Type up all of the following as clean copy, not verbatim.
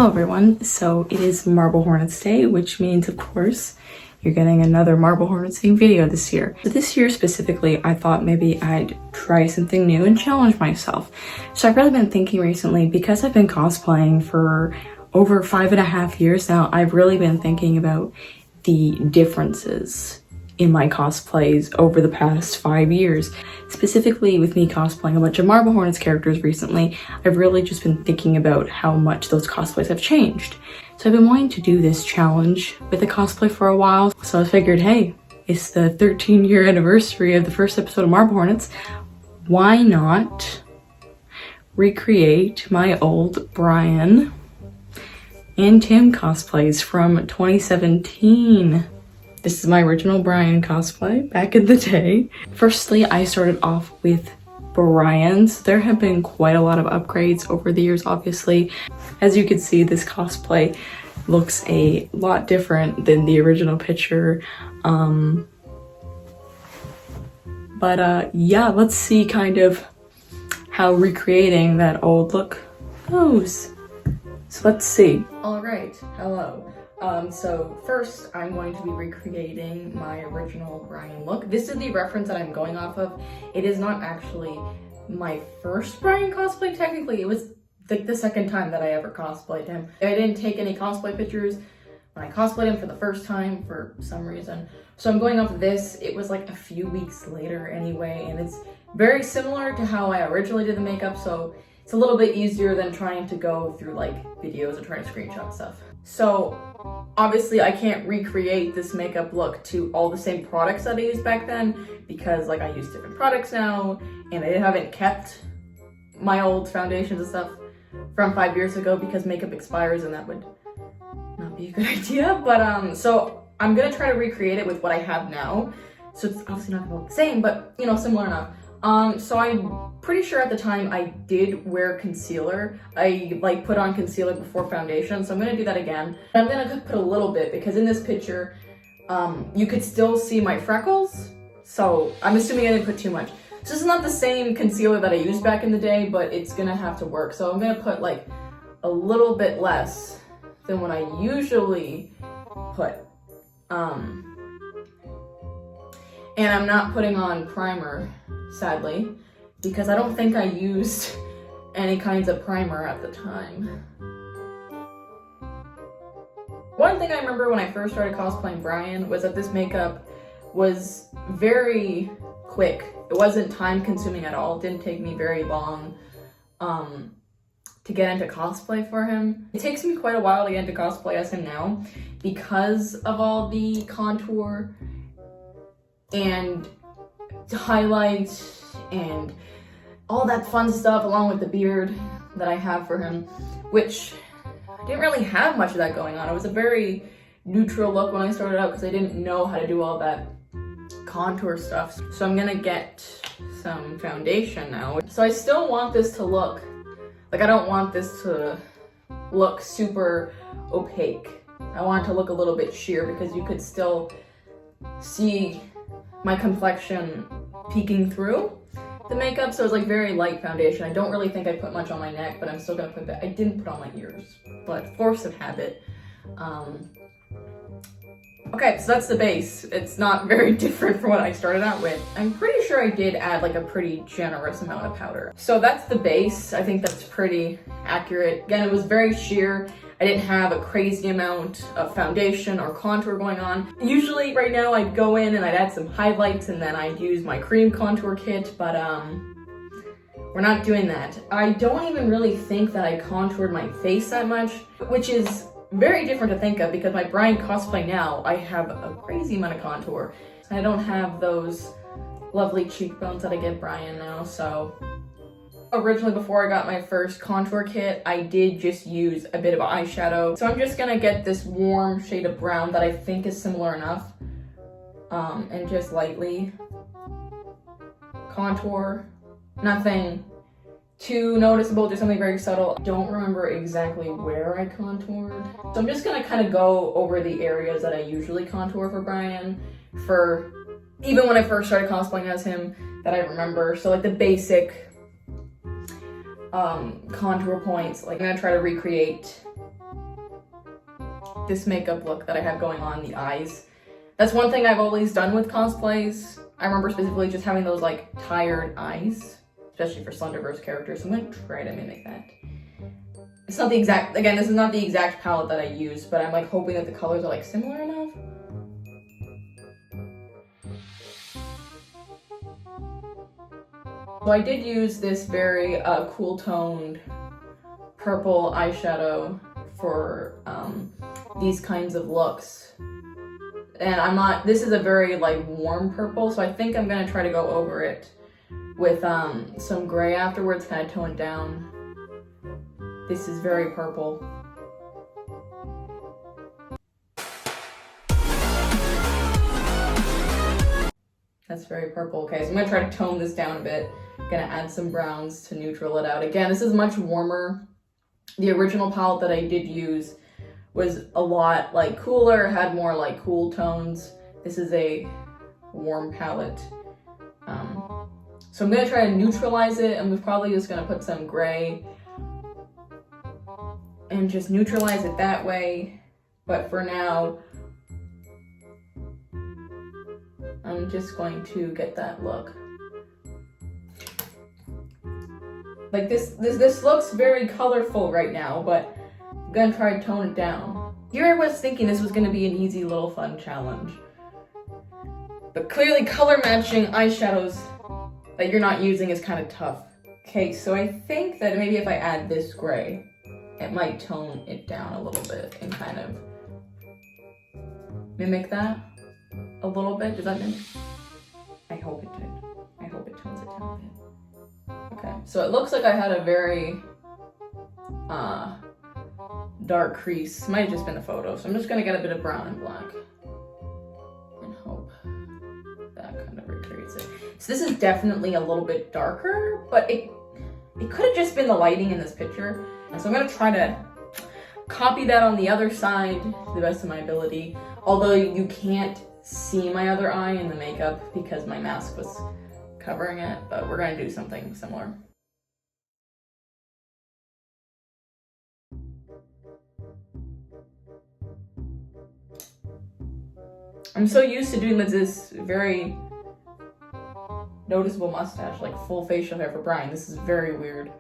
Hello everyone, so it is Marble Hornets Day, which means of course you're getting another Marble Hornets themed video this year. But this year specifically, I thought maybe I'd try something new and challenge myself. So I've really been thinking recently, because I've been cosplaying for over 5.5 years now, I've really been thinking about the differences in my cosplays over the past 5 years. Specifically with me cosplaying a bunch of Marble Hornets characters recently, I've really just been thinking about how much those cosplays have changed. So I've been wanting to do this challenge with a cosplay for a while, so I figured, hey, it's the 13-year anniversary of the first episode of Marble Hornets. Why not recreate my old Brian and Tim cosplays from 2017? This is my original Brian cosplay back in the day. Firstly, I started off with Brian's. There have been quite a lot of upgrades over the years, obviously. As you can see, this cosplay looks a lot different than the original picture. Yeah, let's see kind of how recreating that old look goes. So let's see. All right, hello. So first I'm going to be recreating my original Brian look. This is the reference that I'm going off of. It is not actually my first Brian cosplay, technically. It was like the second time that I ever cosplayed him. I didn't take any cosplay pictures when I cosplayed him for the first time for some reason. So I'm going off of this. It was like a few weeks later anyway, and it's very similar to how I originally did the makeup, so it's a little bit easier than trying to go through like videos and trying to screenshot stuff. So obviously I can't recreate this makeup look to all the same products that I used back then, because like I use different products now and I haven't kept my old foundations and stuff from 5 years ago because makeup expires and that would not be a good idea. But so I'm gonna try to recreate it with what I have now. So it's obviously not gonna look the same, but you know, similar enough. So I'm pretty sure at the time I did wear concealer. I like put on concealer before foundation, so I'm gonna do that again. I'm gonna put a little bit because in this picture, you could still see my freckles. So I'm assuming I didn't put too much. So this is not the same concealer that I used back in the day, but it's gonna have to work. So I'm gonna put like a little bit less than what I usually put. And I'm not putting on primer, sadly, because I don't think I used any kinds of primer at the time. One thing I remember when I first started cosplaying Brian was that this makeup was very quick. It wasn't time consuming at all. It didn't take me very long to get into cosplay for him. It takes me quite a while to get into cosplay as him now because of all the contour and highlights and all that fun stuff along with the beard that I have for him, which I didn't really have much of that going on. It was a very neutral look when I started out because I didn't know how to do all that contour stuff. So I'm gonna get some foundation now. So I still want this to look, like I don't want this to look super opaque. I want it to look a little bit sheer because you could still see my complexion peeking through the makeup, so it's like very light foundation. I don't really think I put much on my neck, but I'm still gonna put that. I didn't put on my ears, but force of habit. Okay, so that's the base. It's not very different from what I started out with. I'm pretty sure I did add like a pretty generous amount of powder. So that's the base. I think that's pretty accurate. Again, it was very sheer. I didn't have a crazy amount of foundation or contour going on. Usually right now I'd go in and I'd add some highlights and then I'd use my cream contour kit, but we're not doing that. I don't even really think that I contoured my face that much, which is very different to think of because my Brian cosplay now, I have a crazy amount of contour. I don't have those lovely cheekbones that I get Brian now, so. Originally, before I got my first contour kit, I did just use a bit of eyeshadow. So I'm just gonna get this warm shade of brown that I think is similar enough. And just lightly contour. Nothing too noticeable, just something very subtle. I don't remember exactly where I contoured. So I'm just gonna kind of go over the areas that I usually contour for Brian, for even when I first started cosplaying as him, that I remember. So like the basic contour points. Like I'm gonna try to recreate this makeup look that I have going on, the eyes. That's one thing I've always done with cosplays. I remember specifically just having those like tired eyes, especially for Slenderverse characters. So I'm gonna try to mimic that. It's not the exact, again, this is not the exact palette that I used, but I'm like hoping that the colors are like similar enough. So I did use this very cool toned purple eyeshadow for these kinds of looks. And this is a very like warm purple, so I think I'm gonna try to go over it with some gray afterwards, kind of tone it down. This is very purple. That's very purple. Okay, so I'm gonna try to tone this down a bit. Gonna add some browns to neutral it out. Again, this is much warmer. The original palette that I did use was a lot like cooler, had more like cool tones. This is a warm palette. So I'm gonna try to neutralize it. I'm probably just gonna put some gray and just neutralize it that way. But for now, I'm just going to get that look. Like this looks very colorful right now, but I'm gonna try to tone it down. Here I was thinking this was gonna be an easy little fun challenge. But clearly color matching eyeshadows that you're not using is kind of tough. Okay, so I think that maybe if I add this gray, it might tone it down a little bit and kind of mimic that a little bit. Does that mimic? I hope it did. I hope it tones it down a bit. Okay, so it looks like I had a very dark crease. Might have just been a photo, so I'm just gonna get a bit of brown and black and hope that kind of recreates it. So this is definitely a little bit darker, but it could have just been the lighting in this picture. And so I'm gonna try to copy that on the other side to the best of my ability. Although you can't see my other eye in the makeup because my mask was covering it, but we're gonna do something similar. I'm so used to doing this very noticeable mustache, like full facial hair for Brian. This is very weird.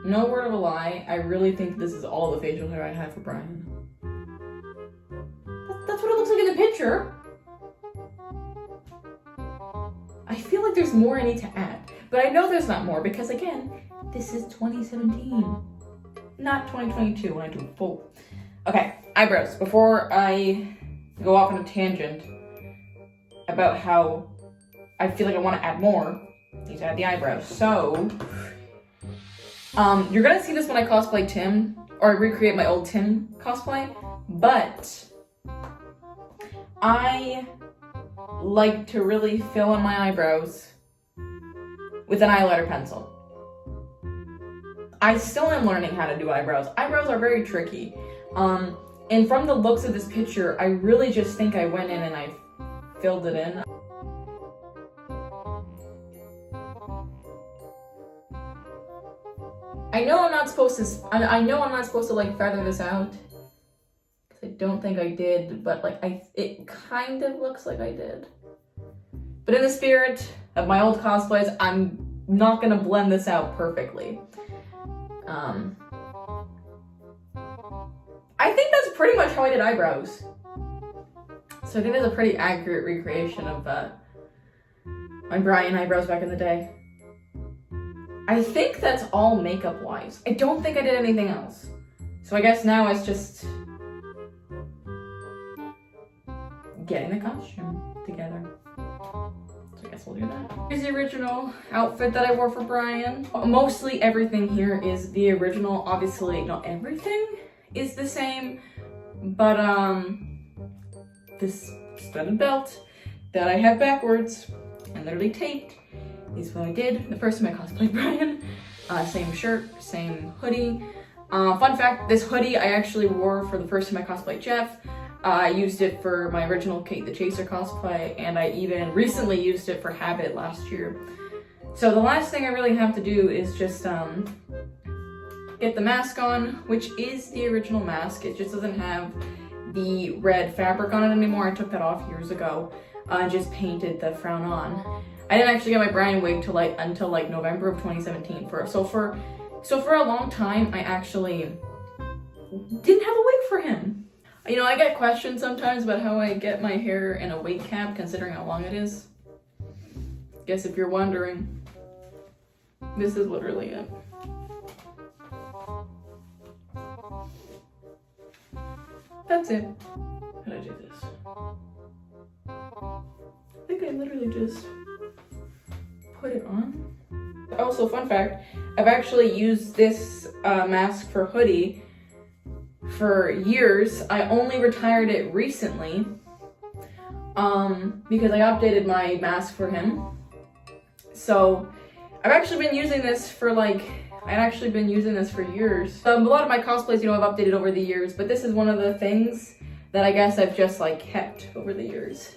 No word of a lie, I really think this is all the facial hair I have for Brian. That's what it looks like in the picture. I feel like there's more I need to add, but I know there's not more because again, this is 2017, not 2022 when I do full. Okay, eyebrows. Before I go off on a tangent about how I feel like I want to add more, I need to add the eyebrows. So, you're gonna see this when I cosplay Tim, or recreate my old Tim cosplay, but I like to really fill in my eyebrows with an eyeliner pencil. I still am learning how to do eyebrows. Eyebrows are very tricky. And from the looks of this picture, I really just think I went in and I filled it in. I know I'm not supposed to like feather this out. I don't think I did, but like it kind of looks like I did. But in the spirit of my old cosplays, I'm not gonna blend this out perfectly. I think that's pretty much how I did eyebrows. So I think that's a pretty accurate recreation of my Brian eyebrows back in the day. I think that's all makeup-wise. I don't think I did anything else. So I guess now it's just getting the costume together. So I guess we'll do that. Here's the original outfit that I wore for Brian. Mostly everything here is the original. Obviously, not everything is the same, but this studded belt that I have backwards and literally taped is what I did the first time I cosplayed Brian. Same shirt, same hoodie. Fun fact, this hoodie I actually wore for the first time I cosplayed Jeff. I used it for my original Kate the Chaser cosplay, and I even recently used it for Habit last year. So the last thing I really have to do is just get the mask on, which is the original mask. It just doesn't have the red fabric on it anymore. I took that off years ago. I just painted the frown on. I didn't actually get my Brian wig until like November of 2017. So for a long time, I actually didn't have a wig for him. You know, I get questions sometimes about how I get my hair in a wig cap, considering how long it is. Guess if you're wondering, this is literally it. That's it. How did I do this? I think I literally just put it on. Also, fun fact, I've actually used this mask for Hoodie for years. I only retired it recently because I updated my mask for him. So I've actually been using this for years. A lot of my cosplays, you know, I've updated over the years, but this is one of the things that I guess I've just like kept over the years.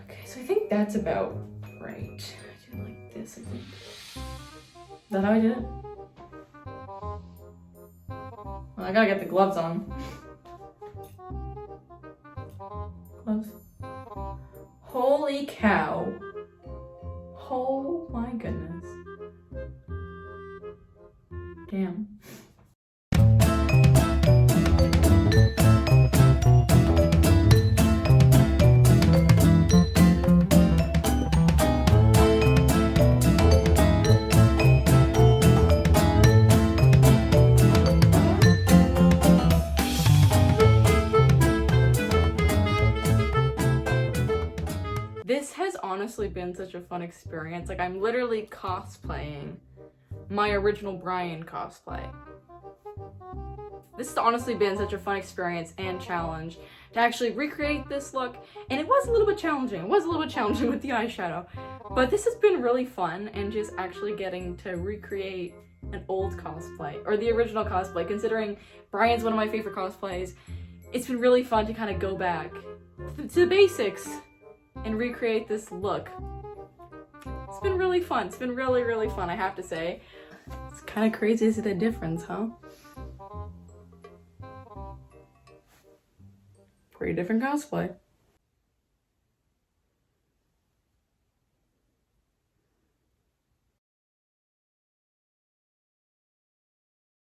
Okay, so I think that's about right. I did like this, I think. Is that how I did it? Well, I gotta get the gloves on. Gloves. Holy cow. Oh my goodness. Damn. This has honestly been such a fun experience. Like, I'm literally cosplaying my original Brian cosplay. This has honestly been such a fun experience and challenge to actually recreate this look. And it was a little bit challenging. It was a little bit challenging with the eyeshadow. But this has been really fun, and just actually getting to recreate an old cosplay, or the original cosplay, considering Brian's one of my favorite cosplays. It's been really fun to kind of go back to the basics and recreate this look. It's been really fun. It's been really, really fun, I have to say. It's kind of crazy to see the difference, huh? Pretty different cosplay.